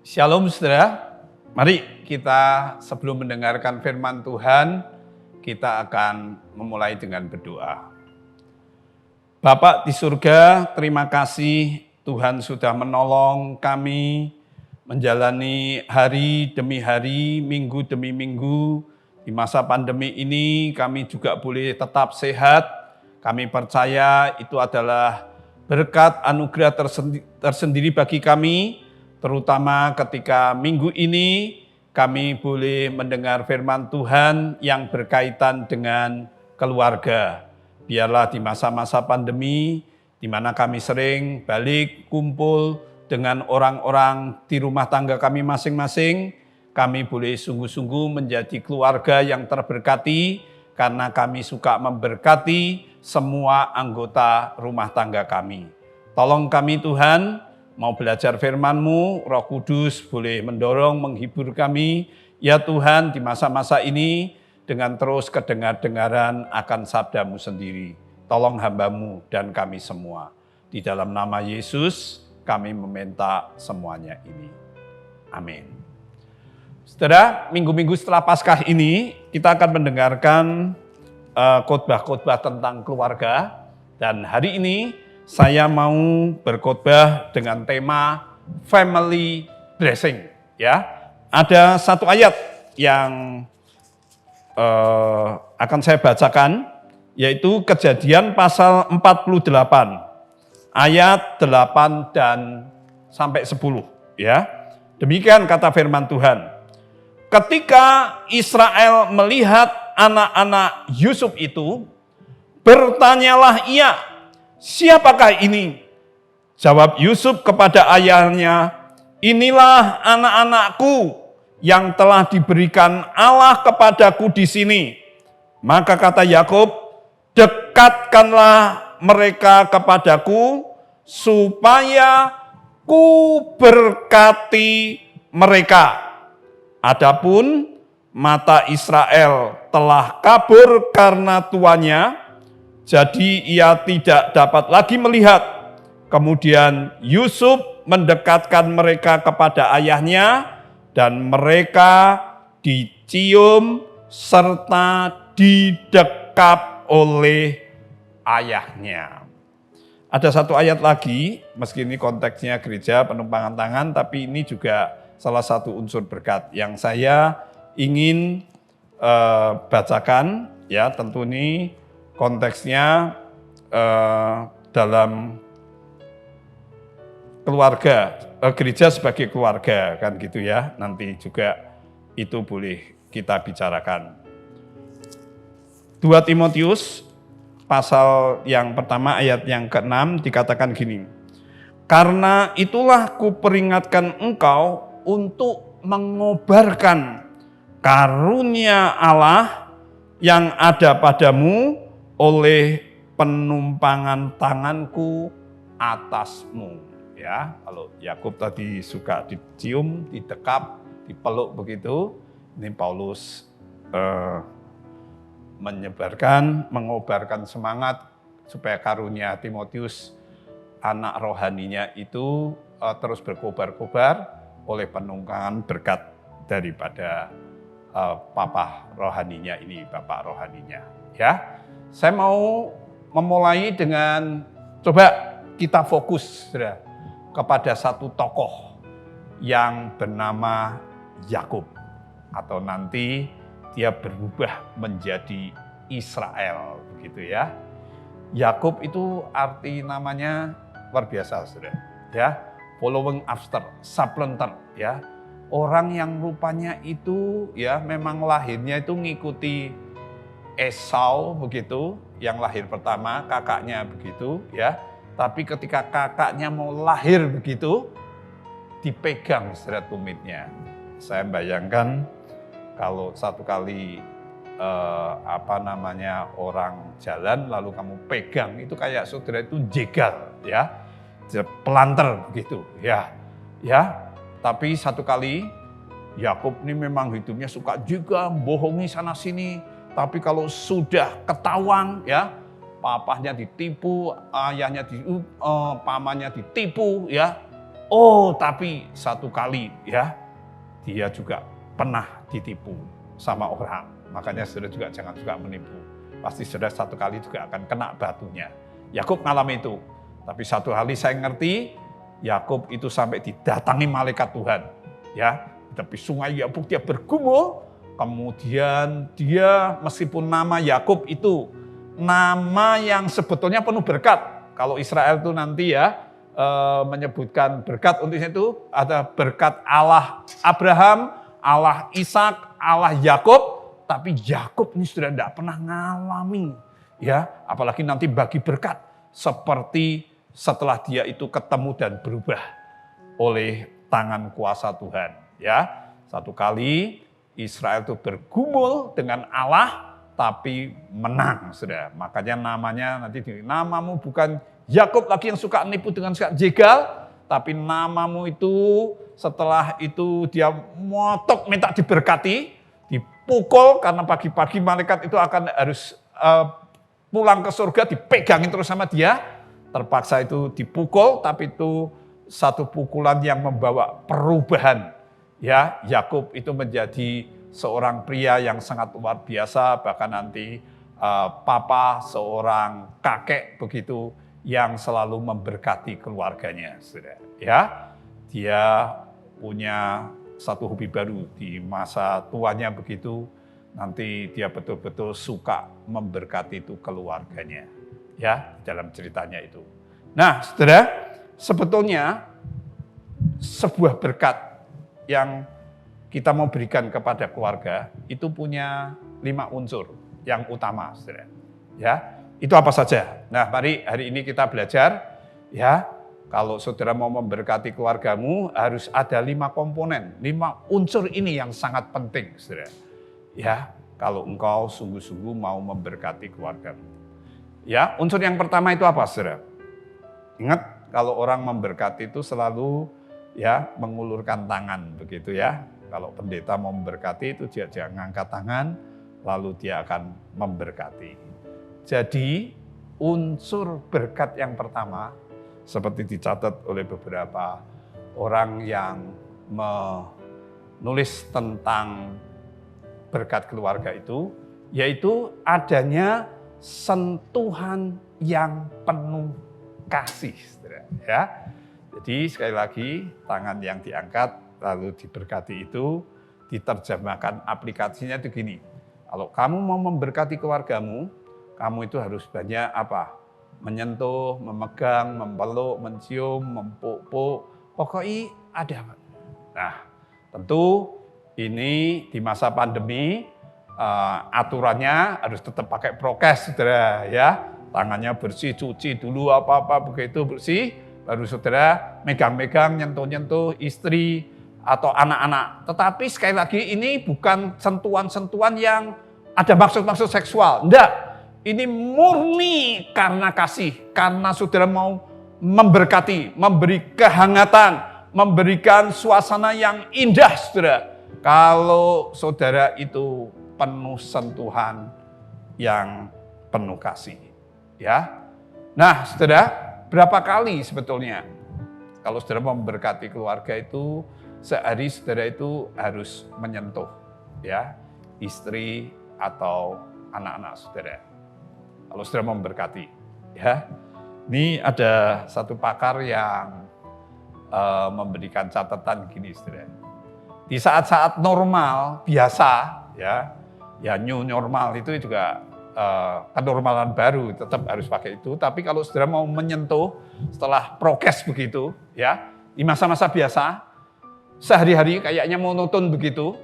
Shalom saudara, mari kita sebelum mendengarkan firman Tuhan, kita akan memulai dengan berdoa. Bapa di surga, terima kasih Tuhan sudah menolong kami menjalani hari demi hari, minggu demi minggu. Di masa pandemi ini kami juga boleh tetap sehat. Kami percaya itu adalah berkat anugerah tersendiri bagi kami, terutama ketika minggu ini kami boleh mendengar firman Tuhan yang berkaitan dengan keluarga. Biarlah di masa-masa pandemi, di mana kami sering balik kumpul dengan orang-orang di rumah tangga kami masing-masing, kami boleh sungguh-sungguh menjadi keluarga yang terberkati, karena kami suka memberkati semua anggota rumah tangga kami. Tolong kami Tuhan, mau belajar firman-Mu, Roh Kudus boleh mendorong, menghibur kami. Ya Tuhan, di masa-masa ini dengan terus kedengar-dengaran akan sabda-Mu sendiri. Tolong hamba-Mu dan kami semua. Di dalam nama Yesus kami meminta semuanya ini. Amin. Saudara, minggu-minggu setelah Paskah ini kita akan mendengarkan khotbah-khotbah tentang keluarga. Dan hari ini saya mau berkhotbah dengan tema family blessing. Ya, ada satu ayat yang akan saya bacakan, yaitu Kejadian pasal 48 ayat 8 dan sampai 10. Ya, demikian kata firman Tuhan. Ketika Israel melihat anak-anak Yusuf itu, bertanyalah ia, siapakah ini? Jawab Yusuf kepada ayahnya, inilah anak-anakku yang telah diberikan Allah kepadaku di sini. Maka kata Yakub, dekatkanlah mereka kepadaku supaya ku berkati mereka. Adapun mata Israel telah kabur karena tuannya, jadi ia tidak dapat lagi melihat. Kemudian Yusuf mendekatkan mereka kepada ayahnya, dan mereka dicium serta didekap oleh ayahnya. Ada satu ayat lagi, meski ini konteksnya gereja penumpangan tangan, tapi ini juga salah satu unsur berkat yang saya ingin bacakan. Ya, tentu ini konteksnya dalam keluarga, gereja sebagai keluarga, kan gitu ya. Nanti juga itu boleh kita bicarakan. 2 Timotius pasal yang pertama ayat yang ke-6 dikatakan gini. Karena itulah kuperingatkan engkau untuk mengobarkan karunia Allah yang ada padamu oleh penumpangan tanganku atasmu. Ya, kalau Yakub tadi suka dicium, didekap, dipeluk begitu, ini Paulus mengobarkan semangat supaya karunia Timotius, anak rohaninya itu terus berkobar-kobar oleh penunggangan berkat daripada papa rohaninya ini, bapak rohaninya. Ya, saya mau memulai dengan coba kita fokus saudara, kepada satu tokoh yang bernama Yakub, atau nanti dia berubah menjadi Israel, begitu ya. Yakub itu arti namanya luar biasa saudara, ya. Following after, supplanter, ya. Orang yang rupanya itu ya memang lahirnya itu ngikuti Esau begitu, yang lahir pertama, kakaknya begitu ya. Tapi ketika kakaknya mau lahir begitu, dipegang saudara tumitnya. Saya bayangkan kalau satu kali orang jalan lalu kamu pegang, itu kayak saudara itu jegal ya. Pelanter begitu ya. Tapi satu kali Yakub ini memang hidupnya suka juga bohongi sana sini, tapi kalau sudah ketahuan ya, papahnya ditipu, ayahnya pamannya ditipu ya, Oh, tapi satu kali ya, dia juga pernah ditipu sama orang. Makanya saudara juga jangan suka menipu. Pasti saudara satu kali juga akan kena batunya. Yakub ngalami itu. Tapi satu kali saya ngerti, Yakub itu sampai didatangi malaikat Tuhan. Ya, di tepi sungai Yabok dia bergumul. Kemudian dia meskipun nama Yakub itu nama yang sebetulnya penuh berkat. Kalau Israel itu nanti ya, menyebutkan berkat untuk itu ada berkat Allah Abraham, Allah Ishak, Allah Yakub, tapi Yakub ini sudah tidak pernah ngalami ya, apalagi nanti bagi berkat seperti setelah dia itu ketemu dan berubah oleh tangan kuasa Tuhan ya. Satu kali Israel itu bergumul dengan Allah tapi menang sudah. Makanya namanya nanti namamu bukan Yakub lagi yang suka nipu dengan suka jegal, tapi namamu itu setelah itu dia motok minta diberkati, dipukul karena pagi-pagi malaikat itu akan harus pulang ke surga, dipegangin terus sama dia, terpaksa itu dipukul, tapi itu satu pukulan yang membawa perubahan. Ya, Yakub itu menjadi seorang pria yang sangat luar biasa, bahkan nanti papa seorang kakek begitu, yang selalu memberkati keluarganya, saudara. Ya, dia punya satu hobi baru di masa tuanya begitu. Nanti dia betul-betul suka memberkati itu keluarganya, ya dalam ceritanya itu. Nah, saudara, sebetulnya sebuah berkat yang kita mau berikan kepada keluarga itu punya 5 unsur yang utama, saudara. Ya. Itu apa saja? Nah, mari hari ini kita belajar ya. Kalau saudara mau memberkati keluargamu harus ada 5 komponen, 5 unsur ini yang sangat penting, saudara. Ya, kalau engkau sungguh-sungguh mau memberkati keluargamu. Ya, unsur yang pertama itu apa, saudara? Ingat, kalau orang memberkati itu selalu ya mengulurkan tangan begitu ya. Kalau pendeta mau memberkati itu dia jangan angkat tangan, lalu dia akan memberkati. Jadi unsur berkat yang pertama seperti dicatat oleh beberapa orang yang menulis tentang berkat keluarga itu, yaitu adanya sentuhan yang penuh kasih. Ya. Jadi sekali lagi tangan yang diangkat lalu diberkati itu diterjemahkan aplikasinya itu gini. Kalau kamu mau memberkati keluargamu, kamu itu harus banyak apa? Menyentuh, memegang, memeluk, mencium, mempuk-puk. Pokoknya ada. Nah, tentu ini di masa pandemi aturannya harus tetap pakai prokes, saudara ya. Tangannya bersih, cuci dulu apa-apa begitu bersih, baru saudara megang-megang, nyentuh-nyentuh istri atau anak-anak. Tetapi sekali lagi ini bukan sentuhan-sentuhan yang ada maksud-maksud seksual. Enggak. Ini murni karena kasih, karena saudara mau memberkati, memberi kehangatan, memberikan suasana yang indah, saudara. Kalau saudara itu penuh sentuhan yang penuh kasih, ya. Nah, saudara, berapa kali sebetulnya kalau saudara mau memberkati keluarga itu sehari saudara itu harus menyentuh, ya, istri atau anak-anak saudara. Kalau saudara mau memberkati, ya. Ini ada satu pakar yang memberikan catatan gini, saudara. Di saat-saat normal biasa, ya new normal itu juga kenormalan baru, tetap harus pakai itu. Tapi kalau saudara mau menyentuh setelah prokes begitu, ya di masa-masa biasa, sehari-hari kayaknya monoton begitu,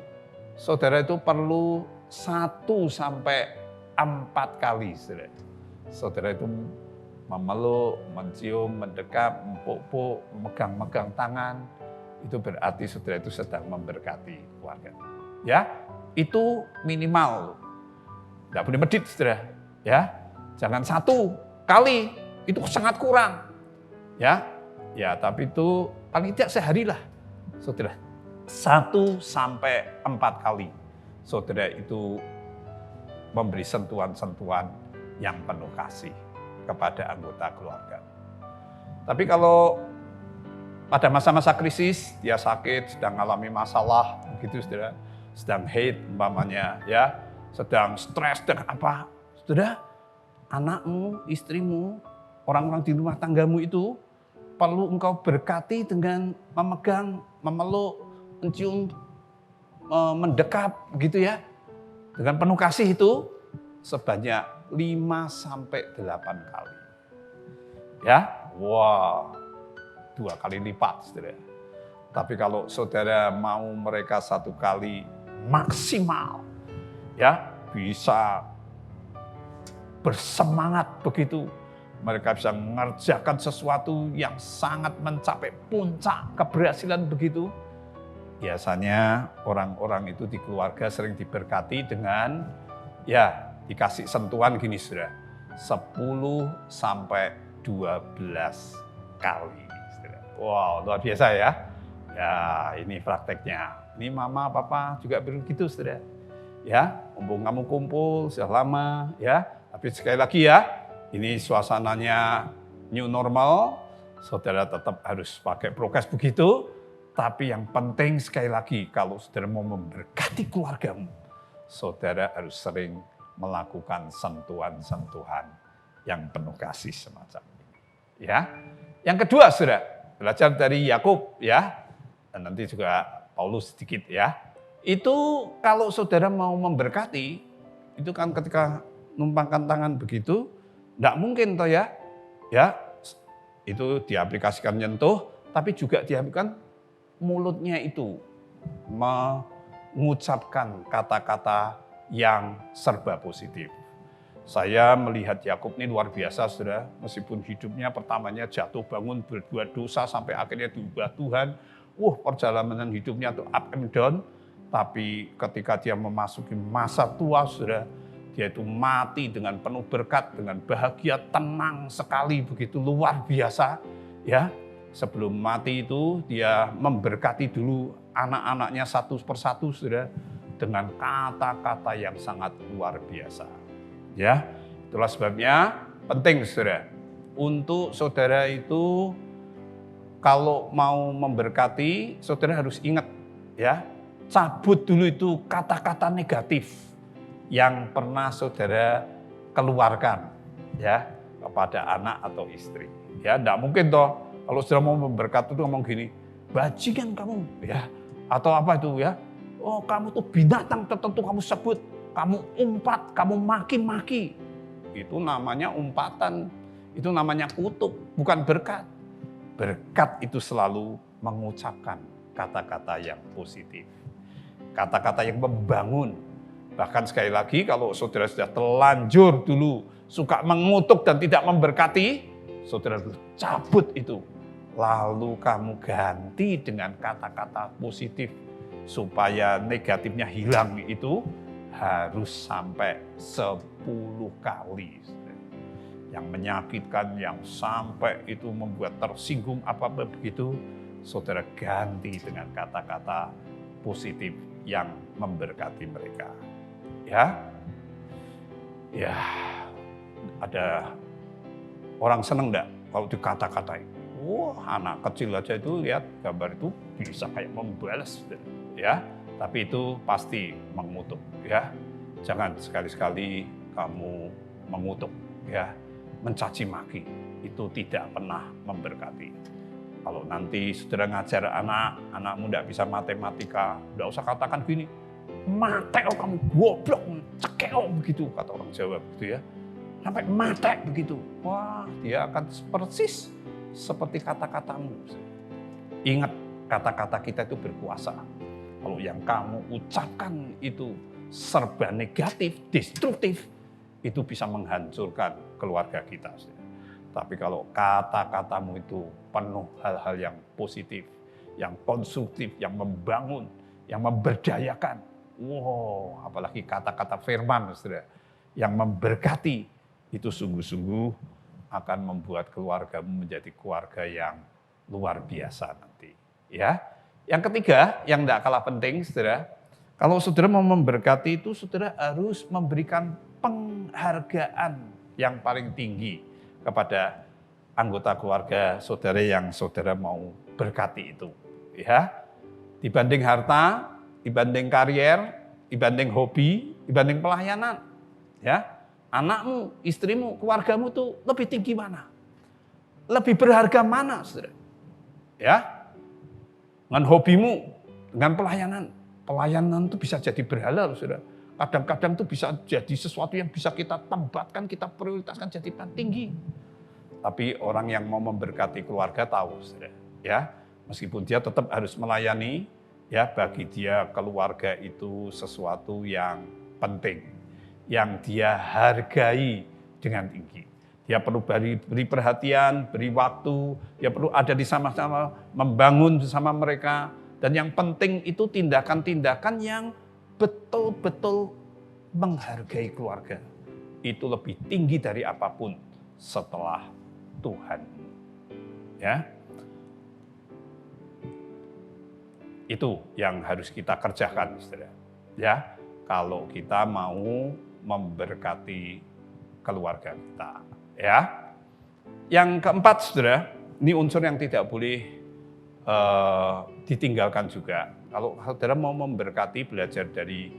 saudara itu perlu 1 sampai 4 kali, saudara. Saudara itu memeluk, mencium, mendekap, mempuk-puk, memegang-megang tangan, itu berarti saudara itu sedang memberkati keluarga. Ya, itu minimal. Tidak boleh medit, saudara. Ya, jangan 1 kali, itu sangat kurang. Ya, tapi itu paling tidak sehari lah, saudara. 1 sampai 4 kali, saudara itu memberi sentuhan-sentuhan yang penuh kasih kepada anggota keluarga. Tapi kalau pada masa-masa krisis, dia sakit, sedang mengalami masalah, begitu saudara, sedang hate umpamanya, ya, sedang stres dan apa, saudara, anakmu, istrimu, orang-orang di rumah tanggamu itu perlu engkau berkati dengan memegang, memeluk, mencium, mendekap, begitu ya, dengan penuh kasih itu sebanyak 5-8 kali. Ya, wow, 2 kali lipat, saudara. Tapi kalau saudara mau mereka 1 kali maksimal, ya bisa bersemangat begitu. Mereka bisa mengerjakan sesuatu yang sangat mencapai puncak keberhasilan begitu. Biasanya orang-orang itu di keluarga sering diberkati dengan ya dikasih sentuhan gini saudara, 10-12 kali. Wow, luar biasa ya. Ya, ini prakteknya. Ini mama, papa juga begitu, saudara. Ya, mumpung kamu kumpul sudah lama, ya. Tapi sekali lagi ya, ini suasananya new normal. Saudara tetap harus pakai prokes begitu. Tapi yang penting sekali lagi, kalau saudara mau memberkati keluargamu, saudara harus sering melakukan sentuhan-sentuhan yang penuh kasih semacam ini. Ya. Yang kedua, saudara, belajar dari Yakub ya, dan nanti juga Paulus sedikit ya. Itu kalau saudara mau memberkati, itu kan ketika numpangkan tangan begitu, tidak mungkin toh ya, itu diaplikasikan nyentuh, tapi juga diaplikasikan mulutnya itu mengucapkan kata-kata yang serba positif. Saya melihat Yakub ini luar biasa, saudara. Meskipun hidupnya pertamanya jatuh bangun, berbuat dosa, sampai akhirnya diubah Tuhan. Perjalanan hidupnya tuh up and down. Tapi ketika dia memasuki masa tua, saudara, dia itu mati dengan penuh berkat, dengan bahagia, tenang sekali, begitu luar biasa. Ya, sebelum mati itu dia memberkati dulu anak-anaknya satu persatu, saudara, dengan kata-kata yang sangat luar biasa. Ya, itulah sebabnya penting saudara, untuk saudara itu kalau mau memberkati, saudara harus ingat ya, cabut dulu itu kata-kata negatif yang pernah saudara keluarkan ya kepada anak atau istri. Ya, enggak mungkin toh kalau saudara mau memberkati itu ngomong gini, bajingan kamu ya, atau apa itu ya, oh kamu tuh binatang tertentu kamu sebut, kamu umpat, kamu maki-maki. Itu namanya umpatan, itu namanya kutuk, bukan berkat. Berkat itu selalu mengucapkan kata-kata yang positif. Kata-kata yang membangun. Bahkan sekali lagi kalau saudara sudah telanjur dulu suka mengutuk dan tidak memberkati, saudara harus cabut itu. Lalu kamu ganti dengan kata-kata positif supaya negatifnya hilang itu. Harus sampai 10 kali. Yang menyakitkan, yang sampai itu membuat tersinggung apa-apa begitu, saudara ganti dengan kata-kata positif yang memberkati mereka. Ya, ada orang seneng enggak kalau dikata-katain? Anak kecil aja itu lihat gambar itu bisa kayak membalas, ya. Tapi itu pasti mengutuk ya. Jangan sekali-sekali kamu mengutuk ya, mencaci maki. Itu tidak pernah memberkati. Kalau nanti saudara ngajar anakmu tidak bisa matematika, tidak usah katakan gini, mateo kamu goblok, cekeo begitu kata orang Jawa begitu ya. Sampai mate begitu. Wah, dia akan persis seperti kata-katamu. Ingat, kata-kata kita itu berkuasa. Kalau yang kamu ucapkan itu serba negatif, destruktif, itu bisa menghancurkan keluarga kita. Tapi kalau kata-katamu itu penuh hal-hal yang positif, yang konstruktif, yang membangun, yang memberdayakan. Apalagi kata-kata firman, saudara, yang memberkati, itu sungguh-sungguh akan membuat keluargamu menjadi keluarga yang luar biasa nanti. Ya. Yang ketiga, yang tidak kalah penting, saudara, kalau saudara mau memberkati itu, saudara harus memberikan penghargaan yang paling tinggi kepada anggota keluarga saudara yang saudara mau berkati itu. Ya, dibanding harta, dibanding karier, dibanding hobi, dibanding pelayanan. Ya, anakmu, istrimu, keluargamu tuh lebih tinggi mana? Lebih berharga mana, saudara? Ya, dengan hobimu, dengan pelayanan. Pelayanan itu bisa jadi berhala, saudara. Kadang-kadang itu bisa jadi sesuatu yang bisa kita tempatkan, kita prioritaskan jadi paling tinggi. Tapi orang yang mau memberkati keluarga tahu, saudara. Ya, meskipun dia tetap harus melayani, ya bagi dia keluarga itu sesuatu yang penting, yang dia hargai dengan tinggi. Dia perlu beri perhatian, beri waktu, dia perlu ada di sama-sama, membangun bersama mereka. Dan yang penting itu tindakan-tindakan yang betul-betul menghargai keluarga. Itu lebih tinggi dari apapun setelah Tuhan. Ya. Itu yang harus kita kerjakan, saudara. Ya, kalau kita mau memberkati keluarga kita. Ya, yang keempat, saudara, ini unsur yang tidak boleh ditinggalkan juga. Kalau saudara mau memberkati, belajar dari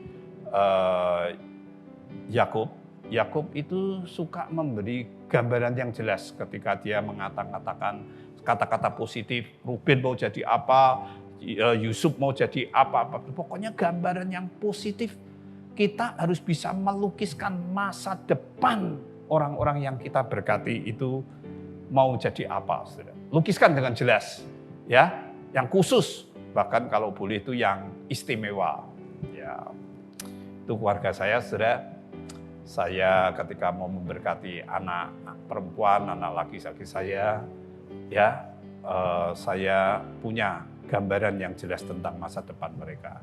Yakub. Yakub itu suka memberi gambaran yang jelas ketika dia mengatakan kata-kata positif. Ruben mau jadi apa, Yusuf mau jadi apa. Pokoknya gambaran yang positif. Kita harus bisa melukiskan masa depan orang-orang yang kita berkati itu mau jadi apa, saudara. Lukiskan dengan jelas, ya, yang khusus, bahkan kalau boleh itu yang istimewa. Ya, itu keluarga saya, saudara. Saya ketika mau memberkati anak perempuan, anak laki-laki saya, ya, saya punya gambaran yang jelas tentang masa depan mereka.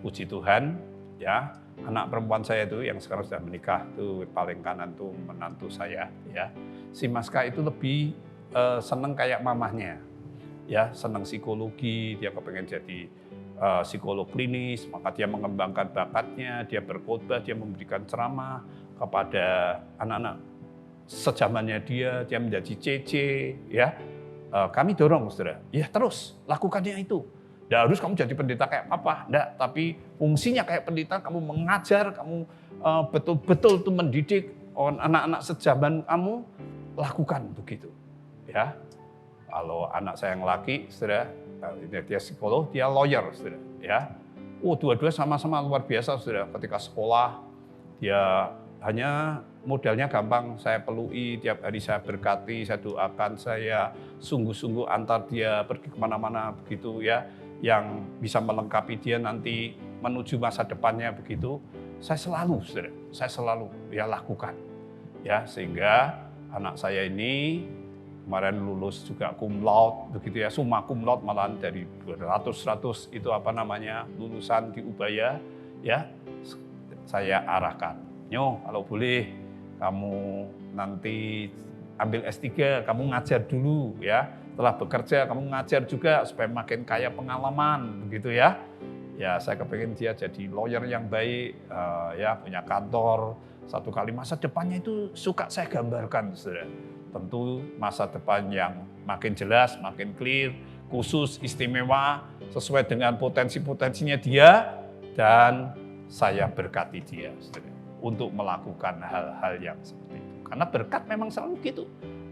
Puji Tuhan, ya. Anak perempuan saya itu yang sekarang sudah menikah itu paling kanan tuh menantu saya, ya. Si Maska itu lebih seneng kayak mamahnya, ya, seneng psikologi, dia kepengen jadi psikolog klinis, maka dia mengembangkan bakatnya, dia berkhotbah, dia memberikan ceramah kepada anak-anak sejamannya dia menjadi CC, ya. Kami dorong, saudara, ya terus lakukannya itu. Tidak harus kamu jadi pendeta kayak papa, enggak, tapi fungsinya kayak pendeta, kamu mengajar, kamu betul-betul tuh mendidik anak-anak sejaman kamu, lakukan begitu. Ya, kalau anak saya yang laki, saudara, dia psikolog, dia lawyer, saudara. Ya, dua-dua sama-sama luar biasa, saudara. Ketika sekolah, dia hanya modalnya gampang, saya pelui, tiap hari saya berkati, saya doakan, saya sungguh-sungguh antar dia pergi kemana-mana begitu, ya. Yang bisa melengkapi dia nanti menuju masa depannya begitu, saya selalu ya lakukan, ya, sehingga anak saya ini kemarin lulus juga cum laude begitu ya, summa cum laude malahan dari 100 itu lulusan di Ubaya, ya, saya arahkan, kalau boleh kamu nanti ambil S3, kamu ngajar dulu, ya. Setelah bekerja, kamu ngajar juga supaya makin kaya pengalaman, begitu ya. Ya, saya kepengen dia jadi lawyer yang baik, ya, punya kantor. Satu kali masa depannya itu suka saya gambarkan, saudara. Tentu masa depan yang makin jelas, makin clear, khusus, istimewa, sesuai dengan potensi-potensinya dia, dan saya berkati dia, saudara, untuk melakukan hal-hal yang seperti itu. Karena berkat memang selalu gitu,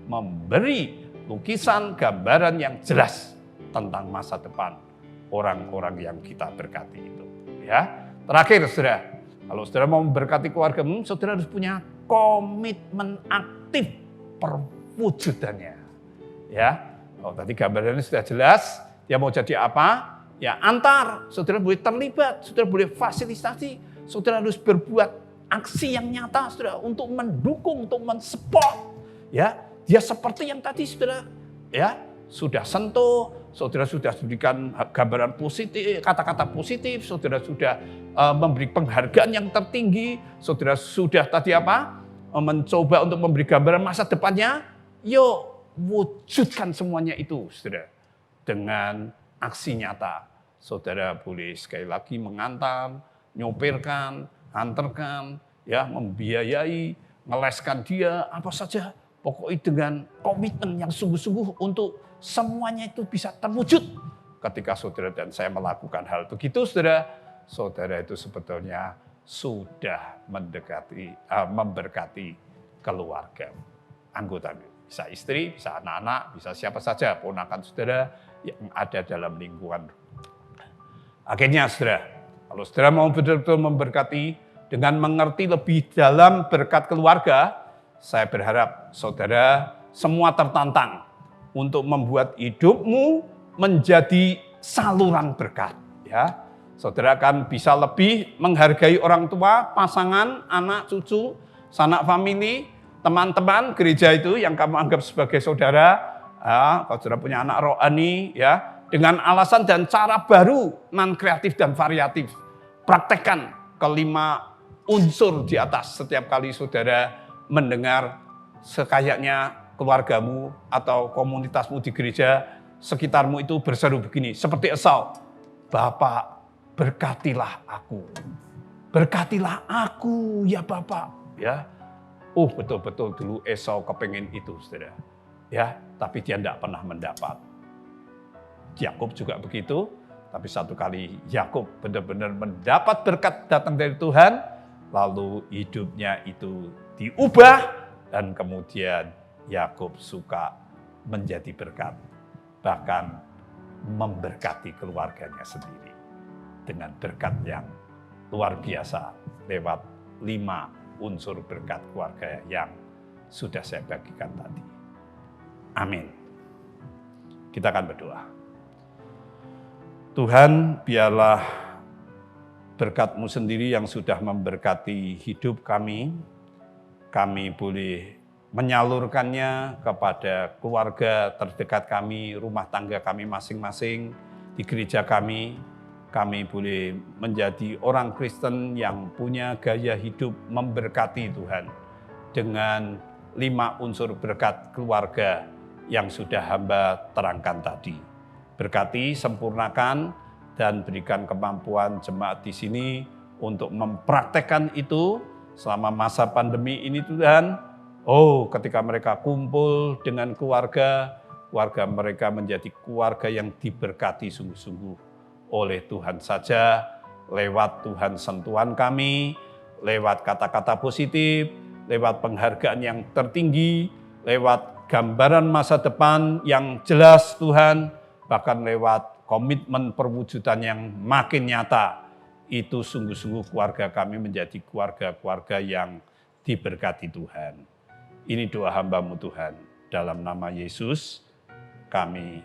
memberi lukisan, gambaran yang jelas tentang masa depan orang-orang yang kita berkati itu. Ya, terakhir, saudara, kalau saudara mau memberkati keluarga, saudara harus punya komitmen aktif perwujudannya. Ya, tadi gambarannya sudah jelas. Dia mau jadi apa? Ya, antar. Saudara boleh terlibat, saudara boleh fasilitasi, saudara harus berbuat aksi yang nyata, saudara, untuk mendukung, untuk mensupport. Ya. Dia seperti yang tadi saudara, ya, sudah sentuh, saudara sudah berikan gambaran positif, kata-kata positif, saudara sudah memberi penghargaan yang tertinggi, saudara sudah tadi mencoba untuk memberi gambaran masa depannya. Yuk, wujudkan semuanya itu, saudara, dengan aksi nyata. Saudara boleh sekali lagi mengantar, nyopirkan, antarkan, ya, membiayai, ngeleskan dia, apa saja. pokoknya dengan komitmen yang sungguh-sungguh untuk semuanya itu bisa terwujud. Ketika saudara dan saya melakukan hal begitu, saudara itu sebetulnya sudah memberkati keluarga, anggota, bisa istri, bisa anak-anak, bisa siapa saja, ponakan saudara yang ada dalam lingkungan. Akhirnya saudara, kalau saudara mau betul-betul memberkati dengan mengerti lebih dalam berkat keluarga, saya berharap saudara semua tertantang untuk membuat hidupmu menjadi saluran berkat. Ya, saudara akan bisa lebih menghargai orang tua, pasangan, anak, cucu, sanak famili, teman-teman gereja itu yang kamu anggap sebagai saudara. Ya, kalau saudara punya anak rohani, ya, dengan alasan dan cara baru, non-kreatif dan variatif. Praktekkan kelima unsur di atas setiap kali saudara mendengar sekayaknya keluargamu atau komunitasmu di gereja sekitarmu itu berseru begini, seperti Esau, Bapak berkatilah aku. Berkatilah aku ya Bapak. Ya, betul-betul dulu Esau kepengen itu, saudara. Ya, tapi dia tidak pernah mendapat. Yakub juga begitu, tapi satu kali Yakub benar-benar mendapat berkat datang dari Tuhan, lalu hidupnya itu diubah dan kemudian Yakub suka menjadi berkat, bahkan memberkati keluarganya sendiri dengan berkat yang luar biasa lewat 5 unsur berkat keluarga yang sudah saya bagikan tadi. Amin. Kita akan berdoa. Tuhan, biarlah berkat-Mu sendiri yang sudah memberkati hidup kami boleh menyalurkannya kepada keluarga terdekat kami, rumah tangga kami masing-masing, di gereja kami boleh menjadi orang Kristen yang punya gaya hidup memberkati Tuhan dengan 5 unsur berkat keluarga yang sudah hamba terangkan tadi. Berkati, sempurnakan, dan berikan kemampuan jemaat di sini untuk mempraktekkan itu selama masa pandemi ini Tuhan. Ketika mereka kumpul dengan keluarga mereka menjadi keluarga yang diberkati sungguh-sungguh oleh Tuhan saja, lewat Tuhan sentuhan kami, lewat kata-kata positif, lewat penghargaan yang tertinggi, lewat gambaran masa depan yang jelas Tuhan, bahkan lewat komitmen perwujudan yang makin nyata. Itu sungguh-sungguh keluarga kami menjadi keluarga-keluarga yang diberkati Tuhan. Ini doa hamba-Mu Tuhan. Dalam nama Yesus kami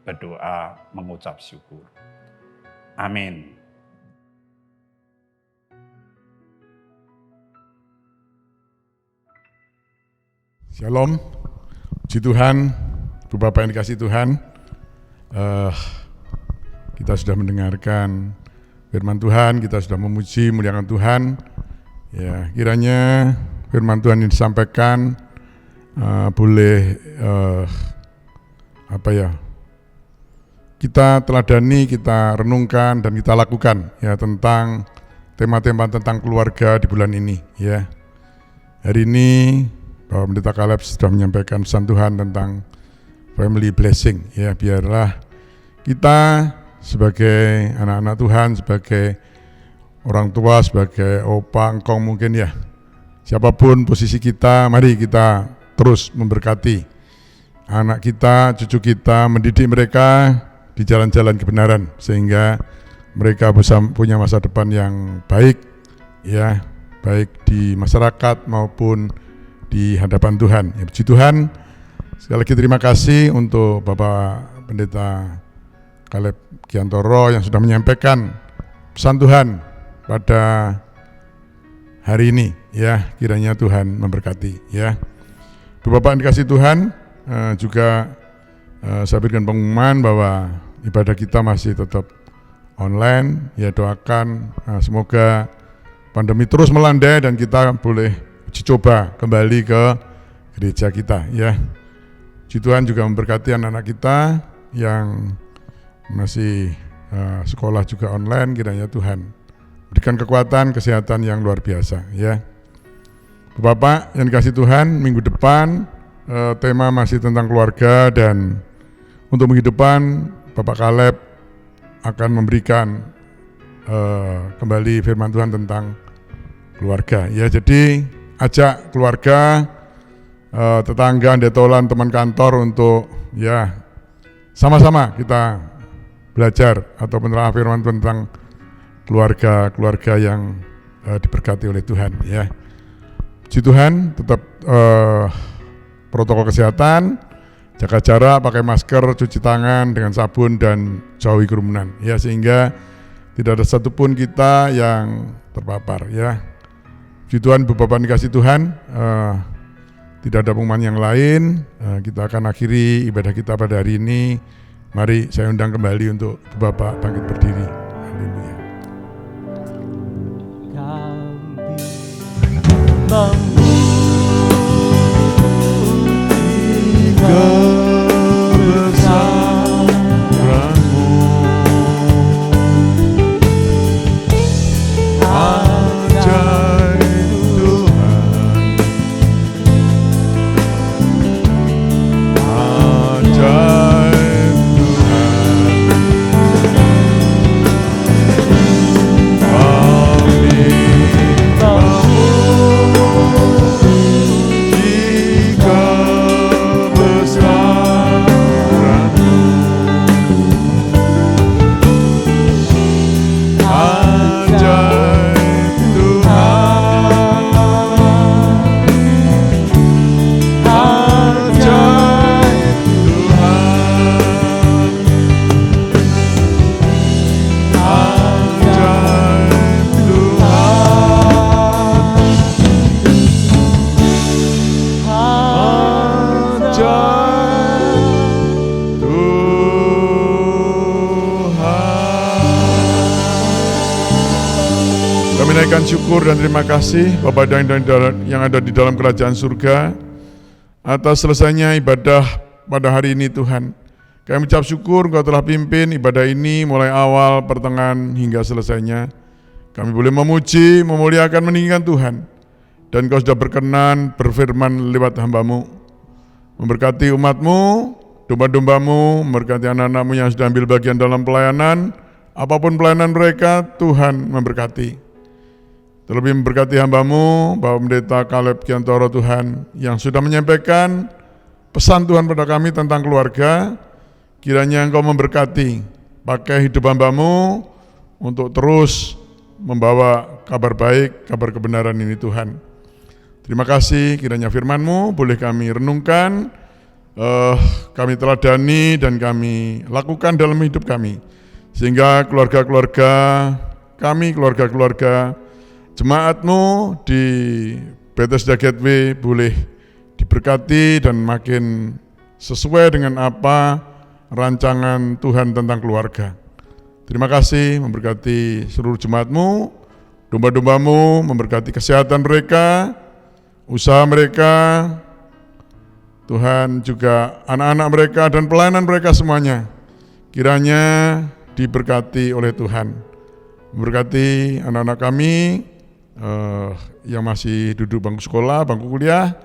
berdoa mengucap syukur. Amin. Shalom, puji Tuhan, Ibu Bapak yang dikasih Tuhan. Kita sudah mendengarkan firman Tuhan, kita sudah memuji, muliakan Tuhan. Ya, kiranya firman Tuhan yang disampaikan boleh kita teladani, kita renungkan dan kita lakukan ya tentang tema-tema tentang keluarga di bulan ini ya. Hari ini Bapak Pendeta Caleb sudah menyampaikan pesan Tuhan tentang family blessing ya, biarlah kita sebagai anak-anak Tuhan, sebagai orang tua, sebagai opa, engkong mungkin ya, siapapun posisi kita, mari kita terus memberkati anak kita, cucu kita, mendidik mereka di jalan-jalan kebenaran sehingga mereka bisa punya masa depan yang baik ya, baik di masyarakat maupun di hadapan Tuhan. Ya, puji Tuhan. Sekali lagi terima kasih untuk Bapak Pendeta Caleb Giantoro yang sudah menyampaikan pesan Tuhan pada hari ini ya, kiranya Tuhan memberkati ya. Bapak yang dikasih Tuhan, juga saya berikan pengumuman bahwa ibadah kita masih tetap online ya, doakan semoga pandemi terus melandai dan kita boleh uji coba kembali ke gereja kita ya. Puji Tuhan juga memberkati anak-anak kita yang masih sekolah juga online, kiranya Tuhan berikan kekuatan, kesehatan yang luar biasa ya. Bapak yang dikasih Tuhan, minggu depan tema masih tentang keluarga, dan untuk minggu depan Bapak Caleb akan memberikan kembali firman Tuhan tentang keluarga. Ya, jadi ajak keluarga, tetangga, detolan, teman kantor untuk ya sama-sama kita belajar atau menelaah firman tentang keluarga yang diberkati oleh Tuhan. Ya, puji Tuhan. Tetap protokol kesehatan, jaga jarak, pakai masker, cuci tangan dengan sabun, dan jauhi kerumunan. Ya, sehingga tidak ada satupun kita yang terpapar. Ya, puji Tuhan. Bapak dikasih Tuhan, tidak ada pengumuman yang lain. Kita akan akhiri ibadah kita pada hari ini. Mari saya undang kembali untuk Bapak bangkit berdiri. Haleluya. Kebesaranmu ajaib Tuhan, ajaib Tuhan, kami menaikkan syukur dan terima kasih Bapa yang ada di dalam kerajaan surga atas selesainya ibadah pada hari ini Tuhan. Kami ucap syukur Engkau telah pimpin ibadah ini mulai awal, pertengahan hingga selesainya. Kami boleh memuji, memuliakan, meninggikan Tuhan. Dan Engkau sudah berkenan berfirman lewat hamba-Mu, memberkati umat-Mu, domba-domba-Mu, memberkati anak-anak-Mu yang sudah ambil bagian dalam pelayanan. Apapun pelayanan mereka, Tuhan memberkati. Terlebih memberkati hamba-Mu, Bapak Pendeta Caleb Giantoro Tuhan, yang sudah menyampaikan pesan Tuhan pada kami tentang keluarga. Kiranya Engkau memberkati, pakai hidup hamba-Mu untuk terus membawa kabar baik, kabar kebenaran ini Tuhan. Terima kasih, kiranya firman-Mu boleh kami renungkan, kami teladani dan kami lakukan dalam hidup kami. Sehingga keluarga-keluarga kami, keluarga-keluarga jemaat-Mu di Bethesda Gateway boleh diberkati dan makin sesuai dengan apa rancangan Tuhan tentang keluarga. Terima kasih, memberkati seluruh jemaat-Mu, domba-domba-Mu, memberkati kesehatan mereka, usaha mereka, Tuhan juga anak-anak mereka dan pelayanan mereka semuanya. Kiranya diberkati oleh Tuhan. Memberkati anak-anak kami yang masih duduk bangku sekolah, bangku kuliah,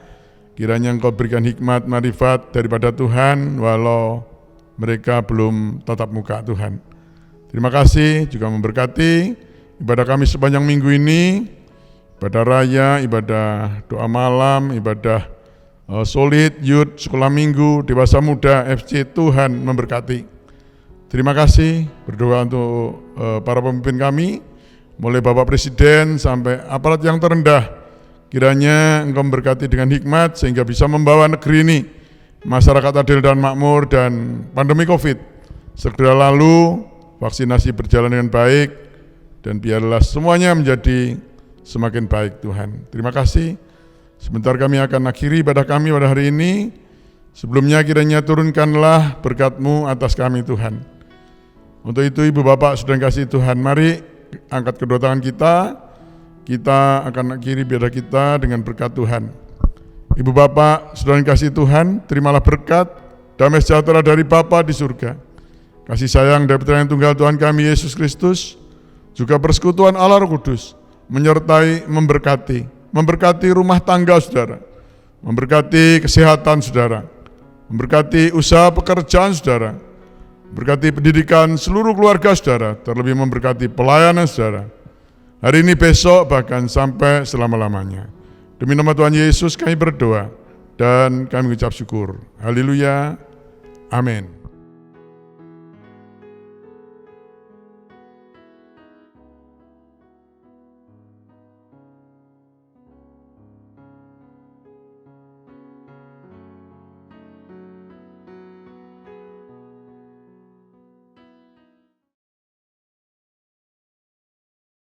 kiranya Engkau berikan hikmat, marifat daripada Tuhan walau mereka belum tatap muka Tuhan. Terima kasih, juga memberkati ibadah kami sepanjang minggu ini, ibadah raya, ibadah doa malam, ibadah solid, youth, sekolah minggu, dewasa muda, FC. Tuhan memberkati. Terima kasih, berdoa untuk para pemimpin kami, mulai Bapak Presiden sampai aparat yang terendah. Kiranya Engkau memberkati dengan hikmat sehingga bisa membawa negeri ini masyarakat adil dan makmur, dan pandemi COVID segera lalu, vaksinasi berjalan dengan baik, dan biarlah semuanya menjadi semakin baik Tuhan. Terima kasih. Sebentar kami akan akhiri ibadah kami pada hari ini. Sebelumnya kiranya turunkanlah berkat-Mu atas kami Tuhan. Untuk itu Ibu Bapak sudah kasih Tuhan, mari angkat kedua tangan kita akan akhiri ibadah kita dengan berkat Tuhan. Ibu Bapak sudah kasih Tuhan, terimalah berkat, damai sejahtera dari Bapa di surga, kasih sayang dari Putra yang tunggal Tuhan kami Yesus Kristus, juga persekutuan Allah Roh Kudus, menyertai, memberkati rumah tangga saudara, memberkati kesehatan saudara, memberkati usaha pekerjaan saudara, memberkati pendidikan seluruh keluarga saudara, terlebih memberkati pelayanan saudara. Hari ini, besok, bahkan sampai selama-lamanya. Demi nama Tuhan Yesus kami berdoa dan kami ucap syukur. Haleluya. Amin.